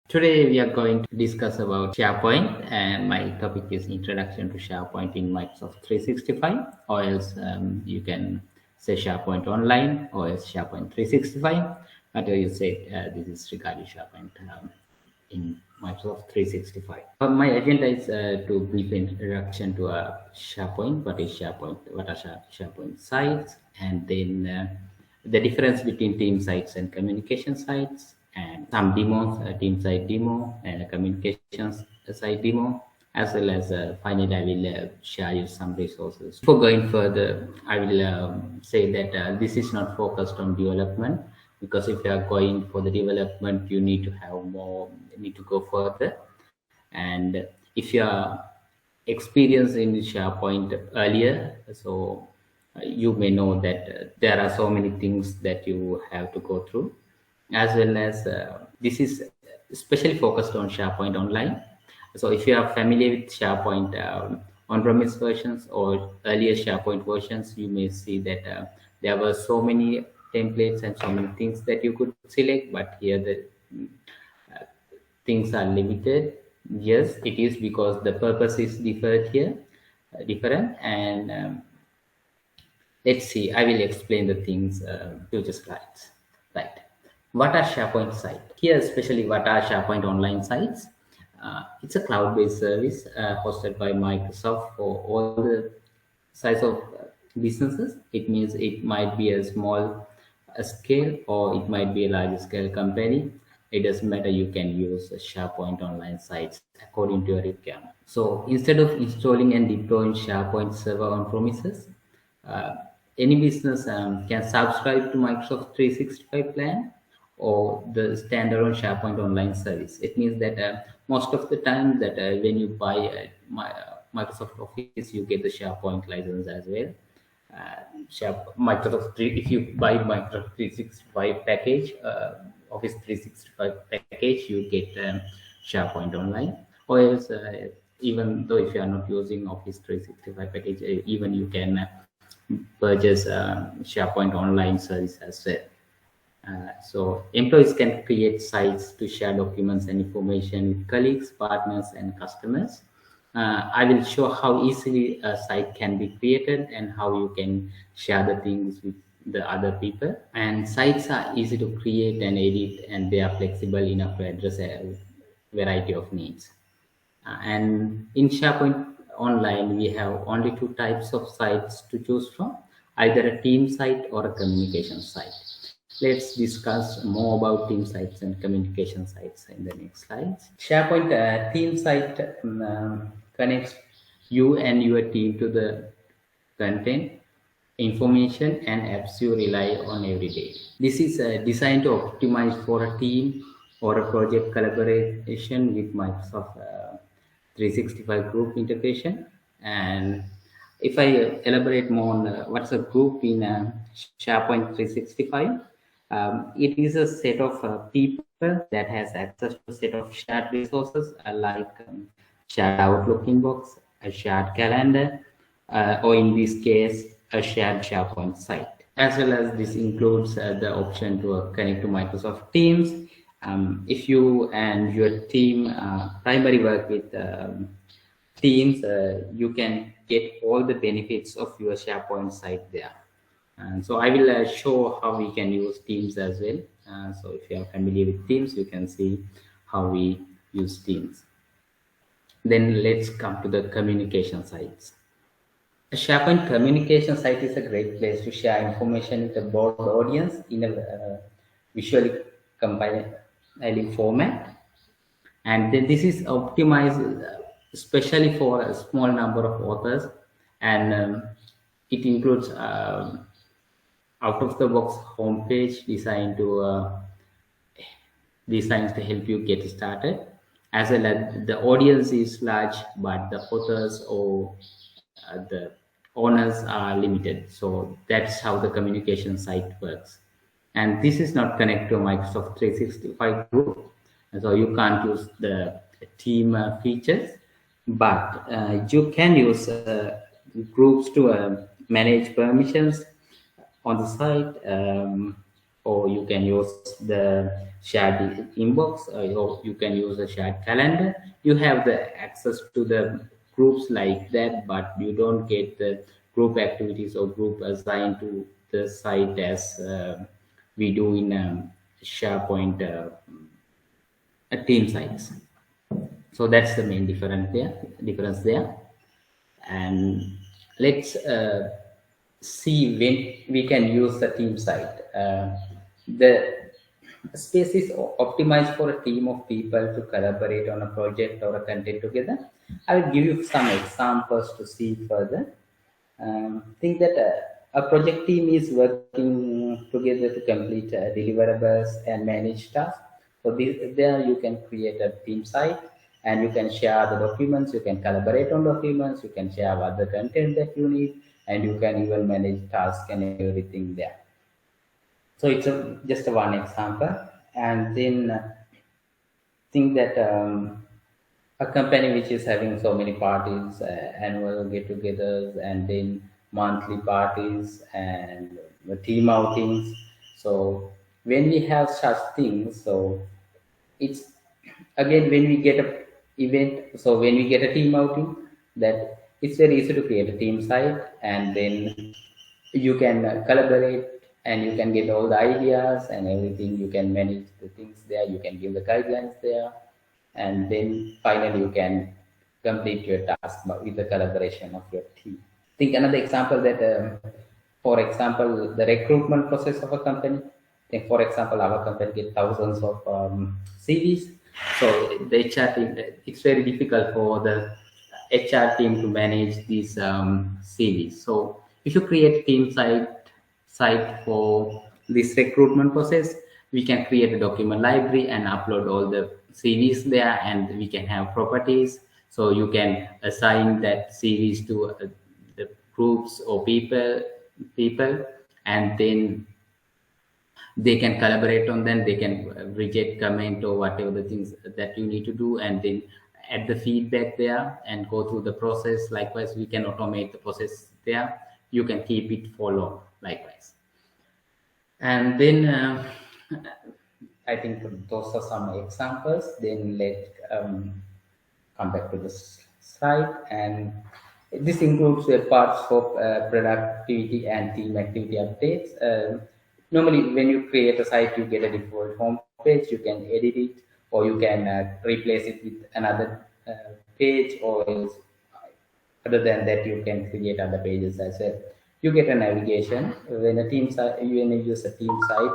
Today we are going to discuss about SharePoint, and my topic is Introduction to SharePoint in Microsoft 365, or else you can say SharePoint Online, or else SharePoint 365. Whatever you say, this is regarding SharePoint in Microsoft 365. My agenda is to brief introduction to SharePoint. What is SharePoint? What are SharePoint sites? And then the difference between team sites and communication sites, and some demos, a team site demo and a communications site demo, as well as finally I will share you some resources. Before going further, I will say that this is not focused on development, because if you are going for the development, you need to have more, need to go further. And if you are experienced in SharePoint earlier, so you may know that there are so many things that you have to go through, as well as this is especially focused on SharePoint Online. So if you are familiar with SharePoint on-premise versions or earlier SharePoint versions, you may see that there were so many templates and so many things that you could select, but here the things are limited. Yes, it is because the purpose is different, and let's see, I will explain the things future slides. Right. What are SharePoint sites? Here, especially, what are SharePoint online sites? It's a cloud-based service hosted by Microsoft for all the size of businesses. It means it might be a small scale or it might be a large scale company. It doesn't matter, you can use SharePoint online sites according to your requirement. So instead of installing and deploying SharePoint server on premises, any business can subscribe to Microsoft 365 plan or the standalone SharePoint online service. It means that most of the time that when you buy Microsoft Office, you get the SharePoint license as well. If you buy Microsoft 365 package, Office 365 package, you get SharePoint Online. Or else, even though if you are not using Office 365 package, even you can purchase SharePoint Online service as well. So employees can create sites to share documents and information with colleagues, partners, and customers. I will show how easily a site can be created and how you can share the things with the other people. And sites are easy to create and edit, and they are flexible enough to address a variety of needs. And in SharePoint Online, we have only two types of sites to choose from, either a team site or a communication site. Let's discuss more about team sites and communication sites in the next slides. SharePoint team site connects you and your team to the content, information, and apps you rely on every day. This is designed to optimize for a team or a project collaboration with Microsoft 365 group integration. And if I elaborate more on what's a group in SharePoint 365, it is a set of people that has access to a set of shared resources like shared Outlook inbox, a shared calendar, or in this case, a shared SharePoint site. As well as this includes the option to connect to Microsoft Teams. If you and your team primarily work with Teams, you can get all the benefits of your SharePoint site there. And so I will show how we can use Teams as well. So if you are familiar with Teams, you can see how we use Teams. Then let's come to the communication sites. A SharePoint communication site is a great place to share information with a broad audience in a visually compiling format. And then this is optimized especially for a small number of authors, and it includes out-of-the-box homepage designed to help you get started, as well as the audience is large, but the authors or the owners are limited. So that's how the communication site works. And this is not connected to Microsoft 365 group, so you can't use the team features, but you can use groups to manage permissions on the site, or you can use the shared inbox, or you can use a shared calendar. You have the access to the groups like that, but you don't get the group activities or group assigned to the site as we do in SharePoint team sites. So that's the main difference there. And let's see when we can use the team site. The space is optimized for a team of people to collaborate on a project or a content together. I will give you some examples to see further. Think that a project team is working together to complete deliverables and manage tasks. So there you can create a team site, and you can share the documents, you can collaborate on documents, you can share other content that you need, and you can even manage tasks and everything there. So it's just one example. And then think that a company which is having so many parties, annual get-togethers, and then monthly parties and team outings. So when we have such things, so it's again when we get a event, so when we get a team outing, that it's very easy to create a team site, and then you can collaborate, and you can get all the ideas and everything. You can manage the things there, you can give the guidelines there, and then finally you can complete your task with the collaboration of your team. Think another example that for example, the recruitment process of a company. Think, for example, our company get thousands of CVs. So the HR team, it's very difficult for the HR team to manage these CVs. So if you create a team site for this recruitment process, we can create a document library and upload all the CVs there, and we can have properties. So you can assign that CVs to the groups or people, and then they can collaborate on them. They can reject, comment, or whatever the things that you need to do, and then add the feedback there and go through the process. Likewise, we can automate the process there. You can keep it for long, likewise. And then I think those are some examples. Then let's come back to this slide. And this includes parts for productivity and team activity updates. Normally, when you create a site, you get a default home page. You can edit it, or you can replace it with another page, or else, other than that, you can create other pages as well. You get a navigation when you use a team site.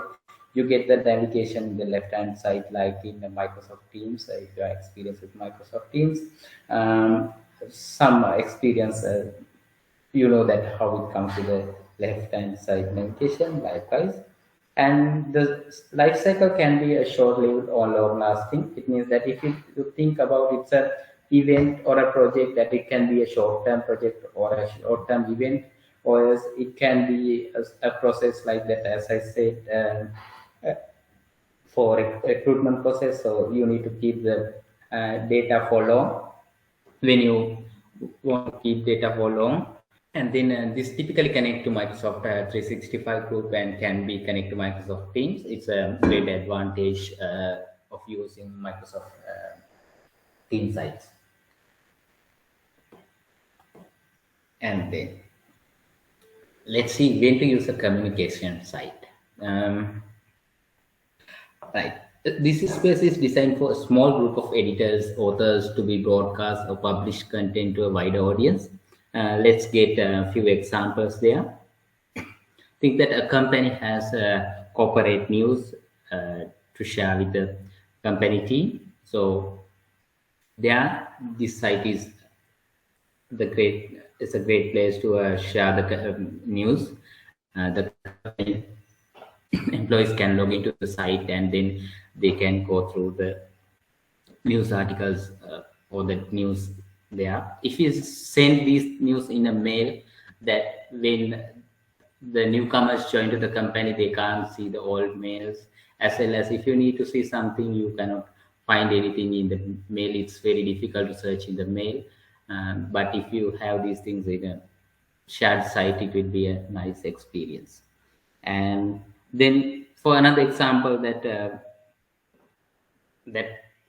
You get the navigation in the left-hand side, like in Microsoft Teams. If you are experienced with Microsoft Teams, some experience, you know that how it comes to the left-hand side navigation, likewise. And the life cycle can be a short-lived or long-lasting. It means that if you think about it's a event or a project, that it can be a short-term project or a short-term event, or else it can be a process like that, as I said, for recruitment process. So you need to keep the data for long when you want to keep data for long. And then this typically connect to Microsoft 365 group and can be connected to Microsoft Teams. It's a great advantage of using Microsoft Team sites. And then let's see when to use a communication site. Right. This space is designed for a small group of editors, authors to be broadcast or publish content to a wider audience. Let's get a few examples there. Think that a company has corporate news to share with the company team. So there, this site is it's a great place to share the news. The company employees can log into the site, and then they can go through the news articles or the news there. If you send these news in a mail, that when the newcomers join to the company, they can't see the old mails. As well as if you need to see something, you cannot find anything in the mail. It's very difficult to search in the mail. But if you have these things in a shared site, it will be a nice experience. And then For another example, that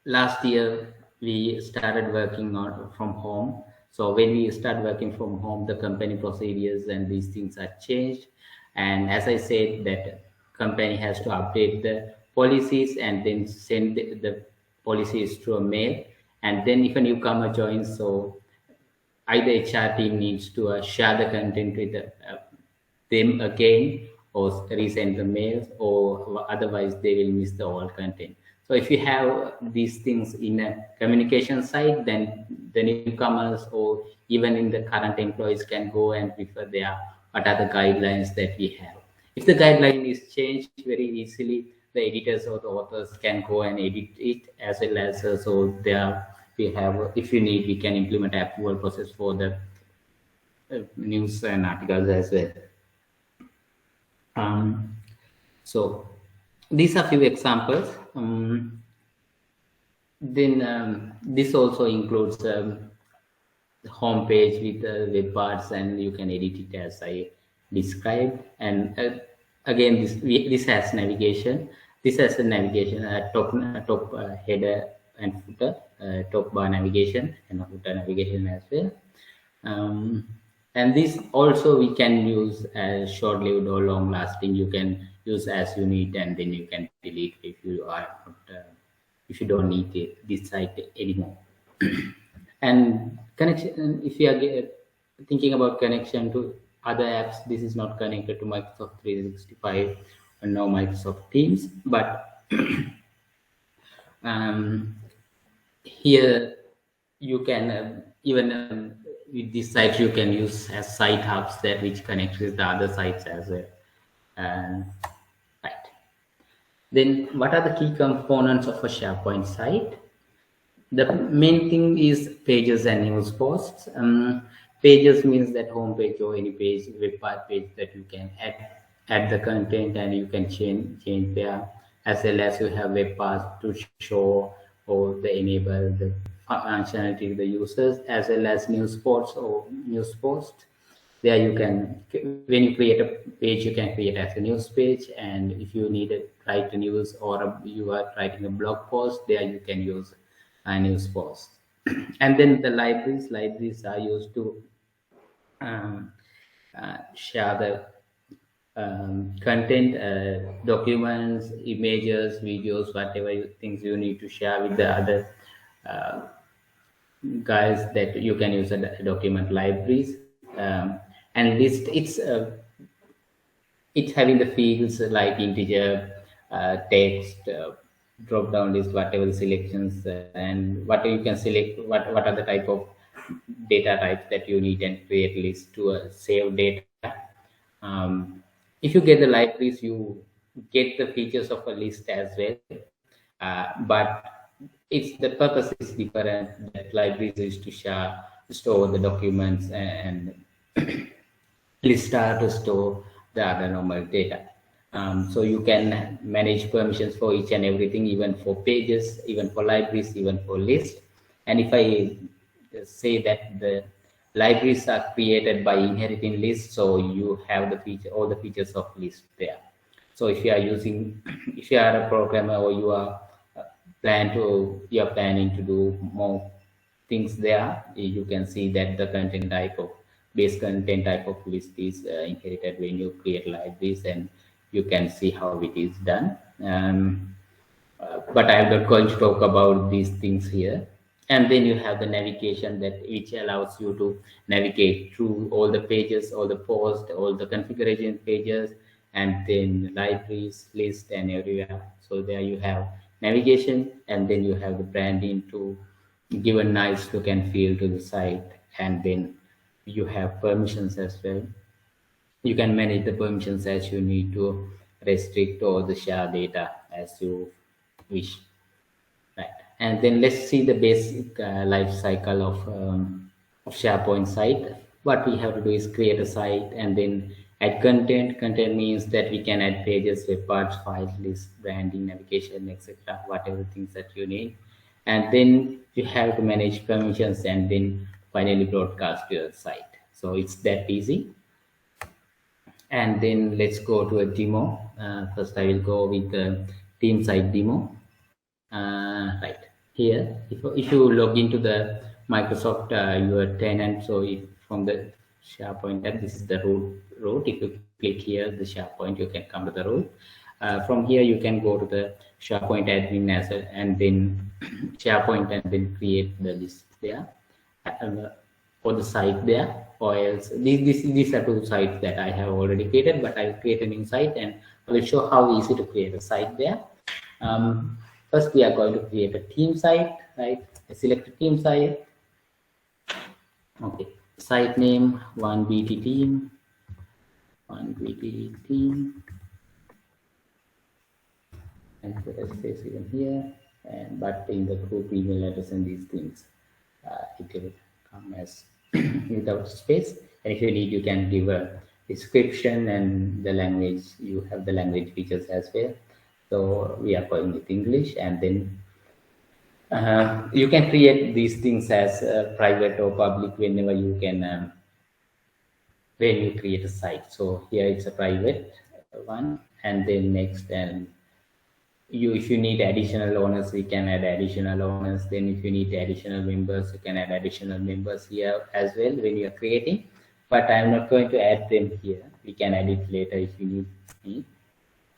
last year we started working on from home. So when we start working from home, the company procedures and these things are changed. And as I said, that company has to update the policies and then send the policies to a mail. And then if a newcomer joins, so either HR team needs to share the content with them again, or resend the mails, or otherwise they will miss the old content. So if you have these things in a communication side, then the newcomers or even in the current employees can go and refer there what are the guidelines that we have. If the guideline is changed very easily, the editors or the authors can go and edit it, as well as so there we have, if you need, we can implement approval process for the news and articles as well. So these are few examples. Then this also includes the home page with the web parts, and you can edit it as I described. And again, this has navigation. This has a navigation, top header and footer, top bar navigation and footer navigation as well. And this also we can use as short-lived or long-lasting. You can use as you need, and then you can delete if you are not, if you don't need this site anymore. And connection, if you are thinking about connection to other apps, this is not connected to Microsoft 365 and no Microsoft Teams, but here you can even with this site you can use as site hubs that which connects with the other sites as well. Right. Then what are the key components of a SharePoint site? The main thing is pages and news posts. Pages means that home page or any page, web part page that you can add the content and you can change there, as well as you have web parts to show or the enable the functionality to the users, as well as news posts or news post. There you can, when you create a page, you can create as a news page, and if you need to write a news or you are writing a blog post, there you can use a news post. And then the libraries are used to share the content, documents, images, videos, whatever things you need to share with the other guys, that you can use a document libraries. And list, it's having the fields like integer, text, drop down list, whatever the selections, and what you can select, what are the type of data types that you need, and create list to save data. If you get the libraries, you get the features of a list as well, but it's the purpose is different. That libraries is to store the documents, and list are to store the other normal data. So you can manage permissions for each and everything, even for pages, even for libraries, even for lists. And if I say that the libraries are created by inheriting lists, so you have the feature, all the features of list there. So if you are using, if you are a programmer or you are planning to do more things there, you can see that the content type of base content type of list is inherited when you create libraries, and you can see how it is done. But I'm not going to talk about these things here. And then you have the navigation, that which allows you to navigate through all the pages, all the posts, all the configuration pages, and then libraries, list, and everywhere. So there you have navigation, and then you have the branding to give a nice look and feel to the site. And then you have permissions as well. You can manage the permissions as you need to restrict or the share data as you wish. Right. And then let's see the basic life cycle of SharePoint site. What we have to do is create a site and then add content. Content means that we can add pages, web parts, files, lists, branding, navigation, etc. Whatever things that you need. And then you have to manage permissions and then finally broadcast your site. So it's that easy. And then let's go to a demo. First, I will go with the team site demo. Right here, if you log into the Microsoft your tenant, so if from the SharePoint tab, this is the root. If you click here the SharePoint, you can come to the root. From here you can go to the SharePoint admin as well, and then SharePoint, and then create the list there for the site there. Or else these are two sites that I have already created, but I will create a new site and I will show how easy to create a site there. First, we are going to create a team site, right? Select a team site. Okay, site name 1BT team, 1BT team, and put a space even here. And but in the group email address and these things, it will come as without space. And if you need, you can give a description and the language. You have the language features as well. So we are going with English, and then you can create these things as private or public whenever you can, when you create a site. So here it's a private one, and then next, and if you need additional owners, we can add additional owners. Then if you need additional members, you can add additional members here as well when you are creating. But I'm not going to add them here. We can add it later if you need.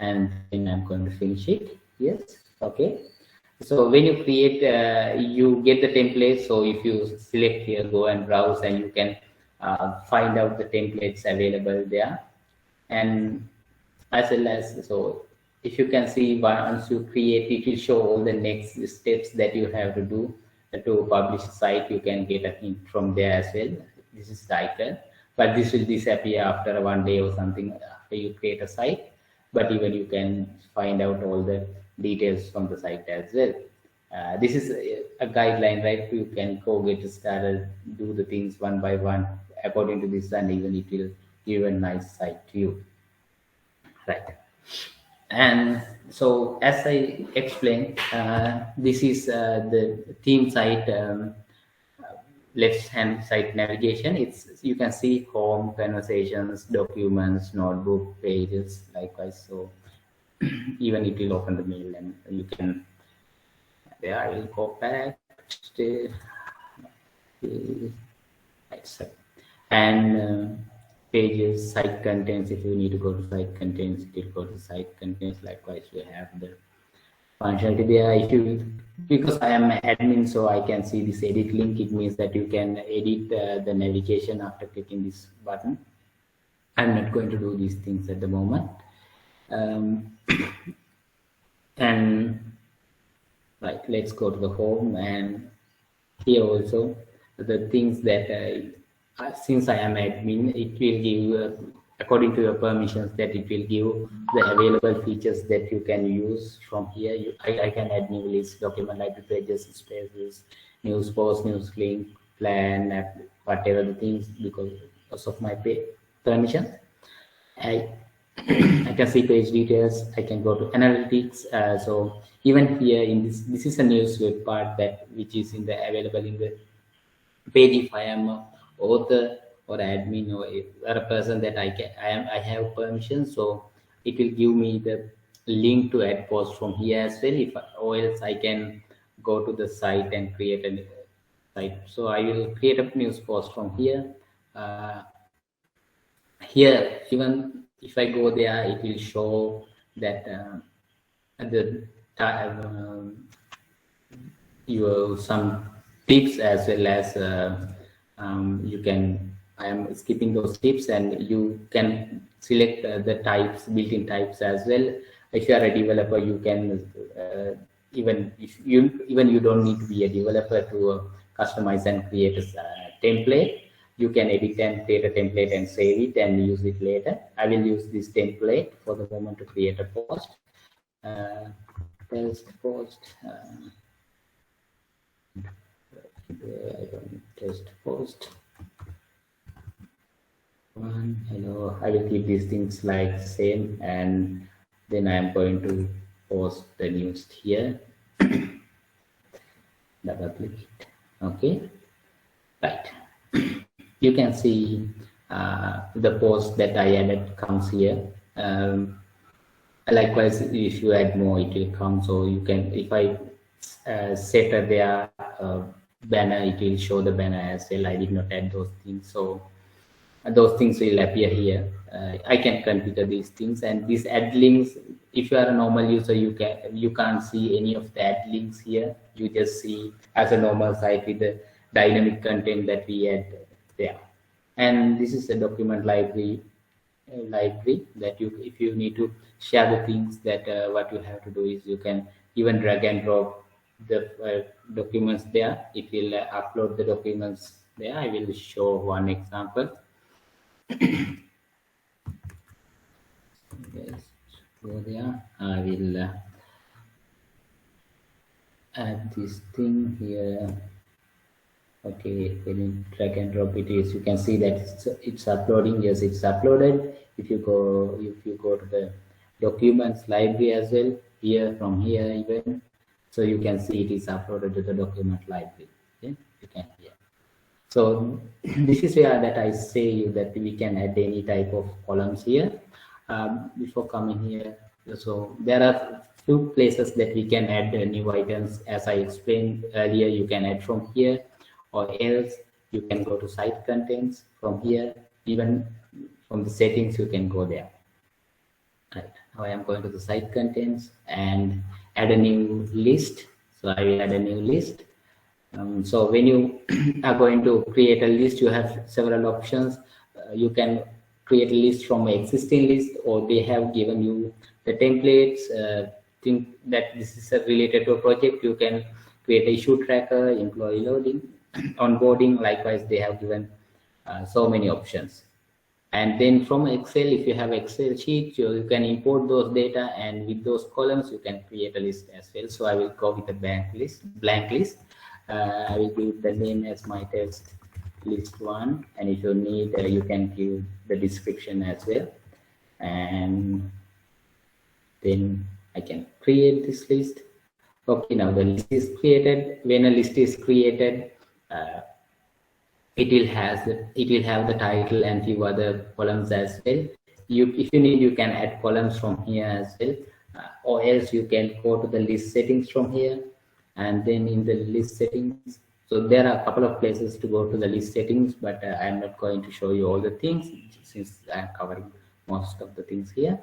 And then I'm going to finish it. Yes. Okay. So when you create, you get the template. So if you select here, go and browse, and you can find out the templates available there. And as well as, so if you can see, once you create, it will show all the next steps that you have to do to publish a site. You can get a hint from there as well. This is the icon, but this will disappear after 1 day or something after you create a site. But even you can find out all the details from the site as well. This is a guideline, right? You can go get started, do the things one by one according to this, and even it will give a nice site to you, right? And so, as I explained, this is the theme site. Left hand side navigation, you can see home, conversations, documents, notebook, pages, likewise. So even it will open the mail, and you can, there I will go back to and pages, site contents. If you need to go to site contents, it will go to site contents. Likewise, you have the functionality there. If you, because I am an admin, so I can see this edit link. It means that you can edit the navigation after clicking this button. I'm not going to do these things at the moment. And right, let's go to the home, and here also the things that since I am admin, it will give according to your permissions, that it will give the available features that you can use from here. I can add new lists, document library, pages, spaces, news post, news link, plan, whatever the things, because of my permissions. I can see page details. I can go to analytics. So even here in this is a news web part which is in the available in the page. If I am a author or admin or a person that I have permission, so it will give me the link to add post from here as well. Or else I can go to the site and create a site. So I will create a news post from here. Here, even if I go there, it will show that some tips, as well as you can. I am skipping those tips, and you can select the types, built-in types as well. If you are a developer, you can even you don't need to be a developer to customize and create a template. You can edit and create a template and save it and use it later. I will use this template for the moment to create a post. Post. Test post. Hello. I will keep these things like same, and then I am going to post the news here. Double click it. Okay. Right. You can see the post that I added comes here. Likewise, if you add more, it will come. So you can, if I set their banner, it will show the banner as well. I did not add those things, so those things will appear here. I can configure these things, and these add links, if you are a normal user, you can't see any of the add links here. You just see as a normal site with the dynamic content that we add there. And this is a document library that if you need to share the things, that what you have to do is you can even drag and drop the documents there. It will upload the documents there. I will show one example. Let's go there. I will add this thing here. Okay, when you drag and drop it, is you can see that it's uploading. Yes, it's uploaded. If you go to the documents library as well, here, from here even, so you can see it is uploaded to the document library. Okay, you can hear. So this is where that I say that we can add any type of columns here. Before coming here, so there are few places that we can add new items. As I explained earlier, you can add from here, or else you can go to site contents from here. Even from the settings, you can go there. Right, now I am going to the site contents and add a new list. So I will add a new list. So when you are going to create a list, you have several options. You can create a list from an existing list, or they have given you the templates. Think that this is related to a project. You can create a issue tracker, employee loading, onboarding. Likewise, they have given so many options. And then from Excel, if you have Excel sheet, you can import those data, and with those columns, you can create a list as well. So I will go with a blank list. I will give the name as my test list 1, and if you need, you can give the description as well. And then I can create this list. Okay, now the list is created. When a list is created, it will have the title and few other columns as well. If you need, you can add columns from here as well, or else you can go to the list settings from here, and then in the list settings. So there are a couple of places to go to the list settings, but I'm not going to show you all the things since I'm covering most of the things here.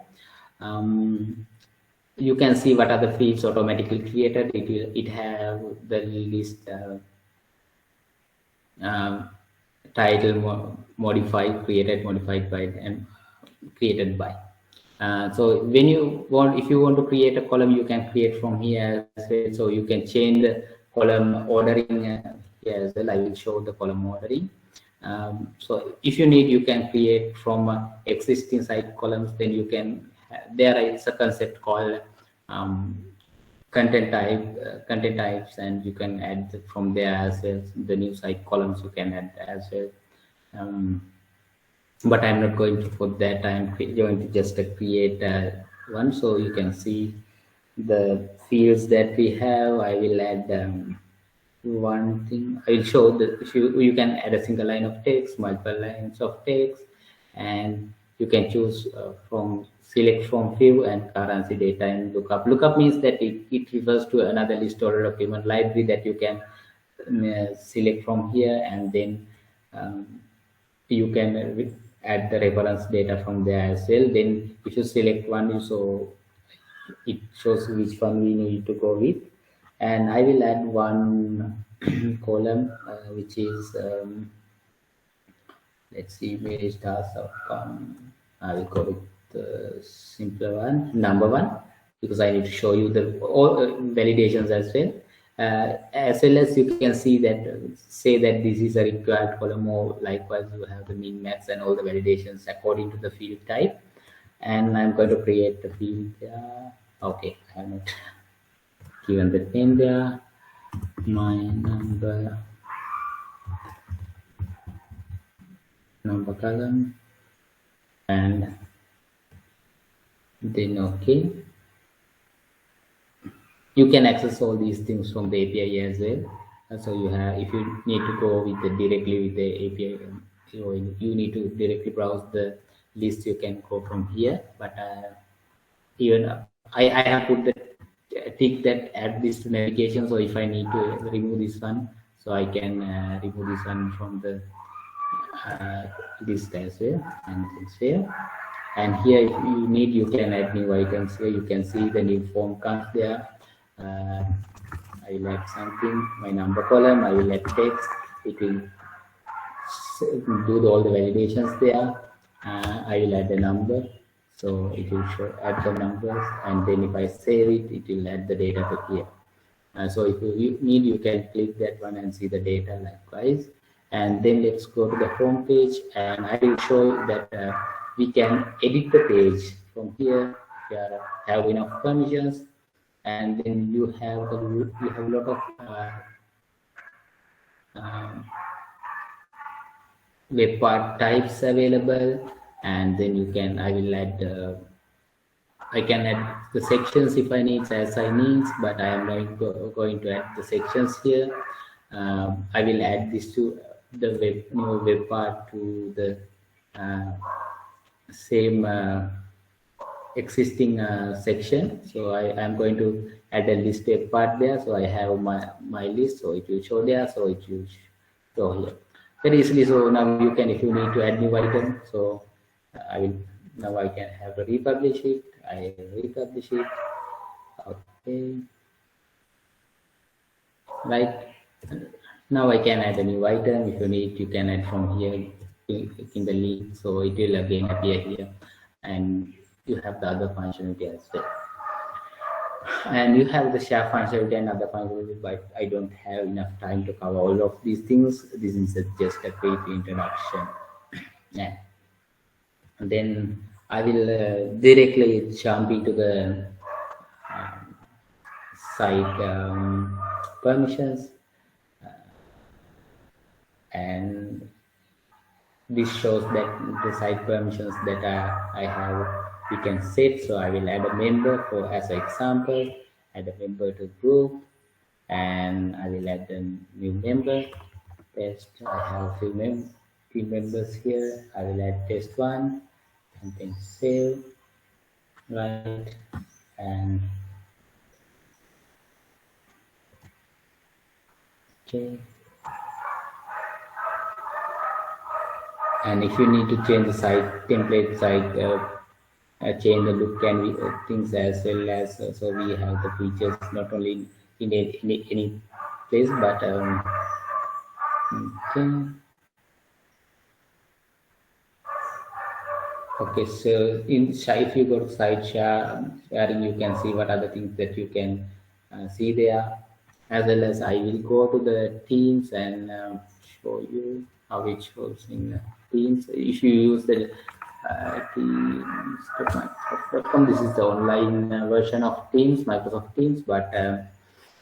You can see what are the fields automatically created. It have the list title, modified, created, modified by, and created by. So when you want, if you want to create a column, you can create from here as well. So you can change the column ordering here as well. I will show the column ordering. So if you need, you can create from existing site columns. Then you can, there is a concept called content types, and you can add from there as well. The new site columns you can add as well. But I'm not going to put that. I'm going to just create one, so you can see the fields that we have. I will add one thing. I will show that if you can add a single line of text, multiple lines of text, and you can choose select from view and currency data and lookup. Lookup means that it refers to another list or a document library that you can select from here, and then you can add the reference data from there as well. Then if you select one, so it shows which one we need to go with. And I will add one column which is let's see where it starts outcome. I will go with the simpler one, number 1, because I need to show you the all validations as well. As well as you can see that say that this is a required column, or likewise you have the min max and all the validations according to the field type. And I'm going to create the field there. Okay, I have not given the name there. My number column, and then okay. You can access all these things from the API as well. So you have, if you need to go with directly with the API, you need to directly browse the list. You can go from here, but even I have put the tick that add this to navigation. So if I need to remove this one, so I can remove this one from the list as well, and save. And here, if you need, you can add new items. Here you can see the new form comes there. I will add something, my number column. I will add text. It will do all the validations there. I will add the number, so it will add the numbers, and then if I save it, it will add the data to here. So if you need, you can click that one and see the data likewise. And then let's go to the home page, and I will show you that we can edit the page from here. If you have enough permissions, and then you have a lot of web part types available, and then you can I can add the sections if I need, as I need, but I am not going to add the sections here. I will add this to the new web part to the same existing section. So I am going to add a list web part there. So I have my list, so it will show there. So it will show here very easily. So now you can, if you need to add new item, so now I can have to republish it. I republish it. Okay, right. Now I can add a new item. If you need, you can add from here, clicking the link, so it will again appear here, and you have the other functionality as well. And you have the share functionality and other functionality, but I don't have enough time to cover all of these things. This is just a brief introduction. Yeah. And then I will directly jump into the site permissions, and this shows that the site permissions that I have, we can set. So I will add a member for, as an example, add a member to group, and I will add a new member. Test. I have a few members here. I will add test one, and then save. Right, and okay. And if you need to change the site template site, change the look and things as well as, so we have the features not only in any place, but okay. So if you go to site sharing, you can see what other things that you can see there, as well as I will go to the Teams and show you how it shows in Teams. If you use the Teams.microsoft.com, this is the online version of Teams, Microsoft Teams. But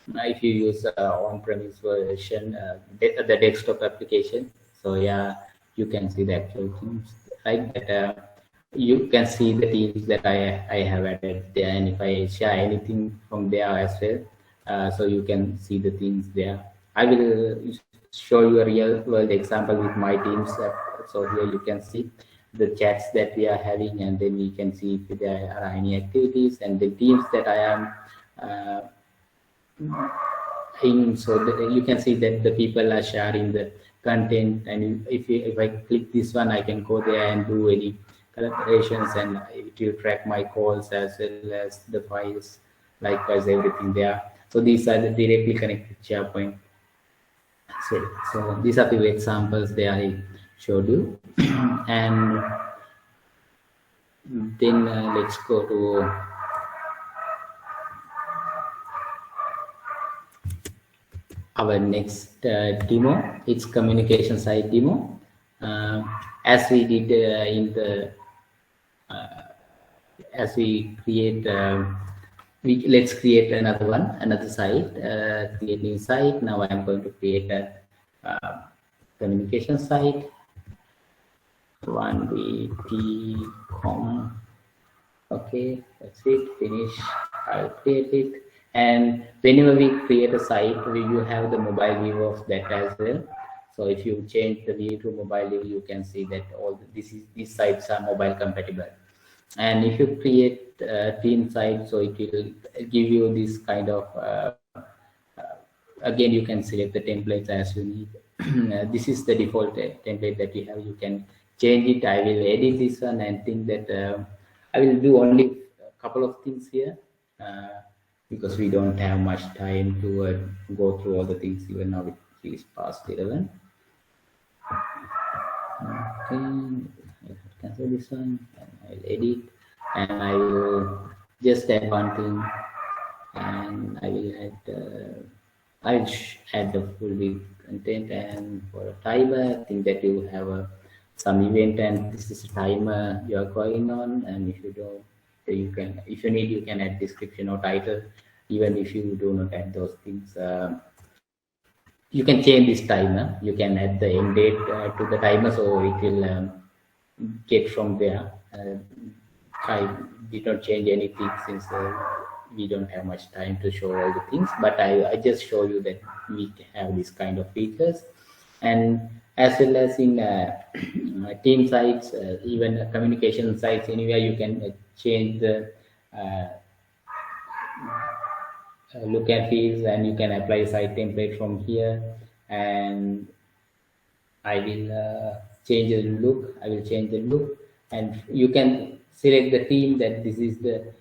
if you use on-premise version, the desktop application, so yeah, you can see the actual Teams, right? That you can see the Teams that I have added there, and if I share anything from there as well, so you can see the Teams there. I will show you a real world example with my Teams. So here you can see the chats that we are having, and then we can see if there are any activities and the teams that I am in. So you can see that the people are sharing the content, and if I click this one, I can go there and do any collaborations, and it will track my calls as well as the files, likewise everything there. So these are the directly connected SharePoint. So these are the examples that I showed you. And then let's go to our next demo. It's communication site demo. As we did in the as we create let's create another site, create new site. Now I am going to create a communication site, 1BT.com. Okay, that's it, finish. I'll create it. And whenever we create a site, you have the mobile view of that as well. So if you change the view to mobile view, you can see that all these sites are mobile compatible. And if you create a theme site, so it will give you this kind of again, you can select the templates as you need. This is the default template that you have. You can change it. I will edit this one and think that I will do only a couple of things here because we don't have much time to go through all the things. Even now it is past 11. Okay, I cancel this one and I'll edit, and I will just add one thing, and I will add the full week content. And for a timer, I think that you have some event, and this is a timer you are going on. And if you don't, you can, if you need, you can add description or title. Even if you do not add those things, you can change this timer. You can add the end date to the timer, so it will get from there. I did not change anything since we don't have much time to show all the things, but I just show you that we have this kind of features. And as well as in team sites, even communication sites, anywhere you can change the look and feels, and you can apply site template from here. And I will change the look. I will change the look, and you can select the theme that this is the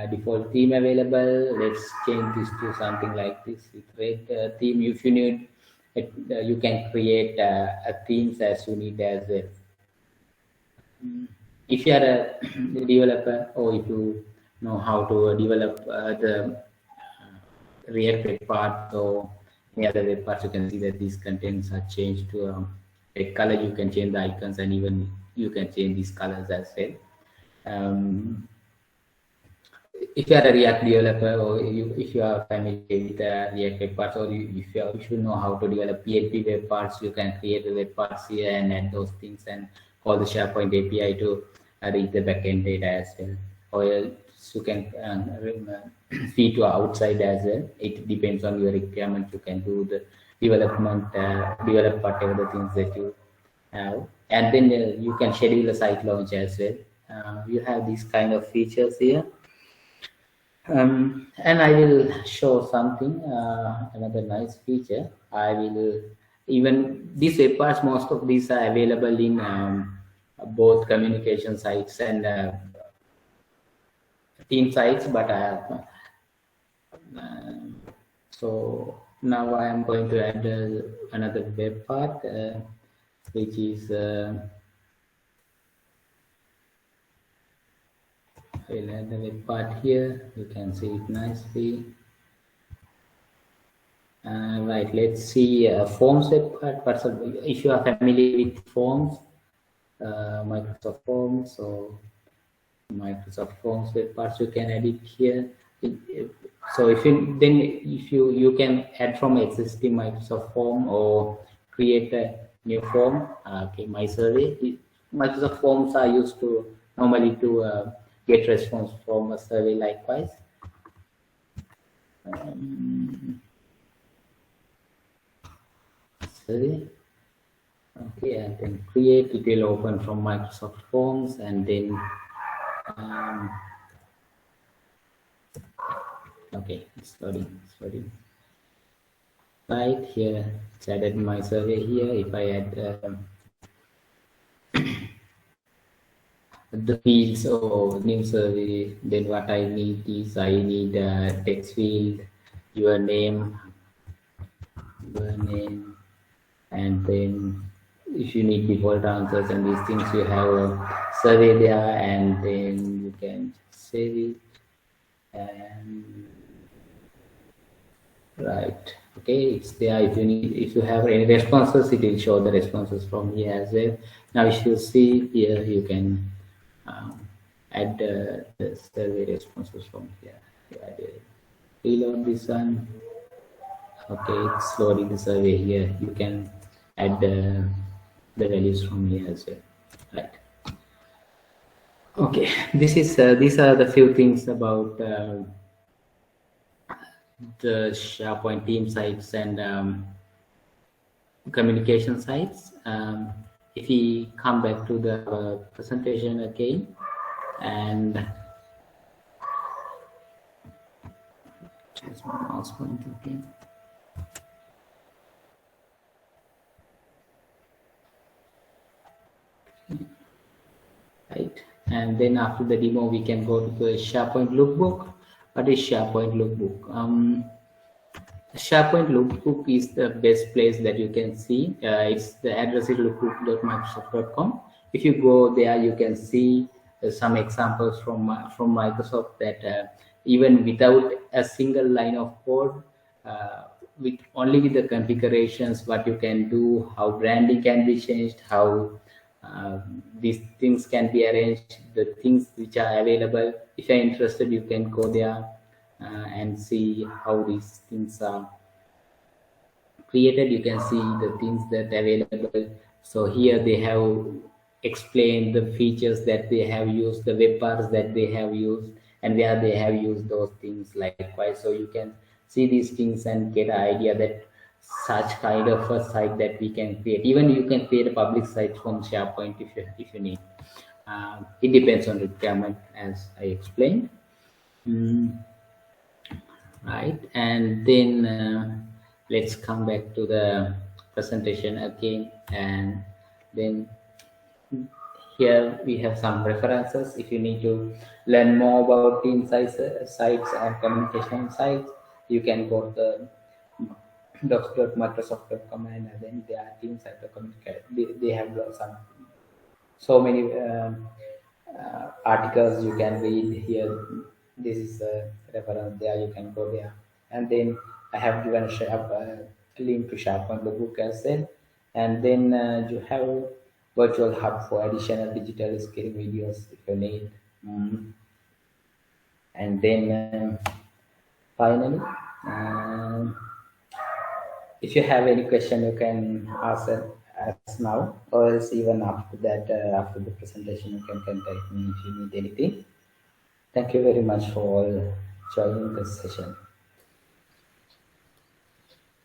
default theme available. Let's change this to something like this with red theme. If you need it, you can create a themes as you need as well. If you are a developer, or if you know how to develop the React web part or any other web parts, you can see that these contents are changed to red color. You can change the icons, and even you can change these colors as well. If you are a React developer, or if you are familiar with React web parts, or if you know how to develop PHP web parts, you can create the web parts here and add those things, and call the SharePoint API to read the backend data as well. Or you can feed to outside as well. It depends on your requirement. You can do the development, develop whatever the things that you have, and then you can schedule a site launch as well. You have these kind of features here. And I will show something, another nice feature. I will, even these web parts, most of these are available in both communication sites and team sites, but I have so now I am going to add another web part, which is I'll add the web part here. You can see it nicely. Right, let's see forms web part. If you are familiar with forms, Microsoft Forms, so Microsoft Forms web parts, you can edit here. So if you can add from existing Microsoft form or create a new form. Okay, my survey. Microsoft Forms are used to normally to get response from a survey likewise. Survey. Okay, and then create. It will open from Microsoft Forms, and then okay, it's loading. Right here, it's added my survey here. If I add the fields or new survey, then what I need is I need a text field, your name, and then if you need default answers and these things, you have a survey there, and then you can save it. And right, okay, it's there. If you have any responses, it will show the responses from here as well. Now if you see here, you can add the survey responses from here. Reload this one. Okay, it's loading the survey here. You can add the values from here as well. Right. Okay, these are the few things about the SharePoint team sites and communication sites. If we come back to the presentation again, and choose my mouse pointer again. Right, and then after the demo we can go to the SharePoint lookbook. What is SharePoint lookbook? SharePoint lookbook is the best place that you can see. It's the address is lookbook.microsoft.com. If you go there, you can see some examples from Microsoft that even without a single line of code, with only with the configurations, what you can do, how branding can be changed, how these things can be arranged, the things which are available. If you're interested, you can go there and see how these things are created. You can see the things that are available. So here they have explained the features that they have used, the web parts that they have used, and where they have used those things likewise. So you can see these things and get an idea that such kind of a site that we can create. Even you can create a public site from SharePoint if you need. It depends on requirement, as I explained. Right, and then let's come back to the presentation again, and then here we have some references. If you need to learn more about team sites and communication sites, you can go to the docs.microsoft.com, and then there are team site they have some so many articles you can read here. This is a reference there, you can go there. And then I have given a link to SharePoint book as well. And then you have virtual hub for additional digital skilling videos if you need. And then finally, if you have any question, you can ask us now, or else even after that, after the presentation, you can contact me if you need anything. Thank you very much for joining this session.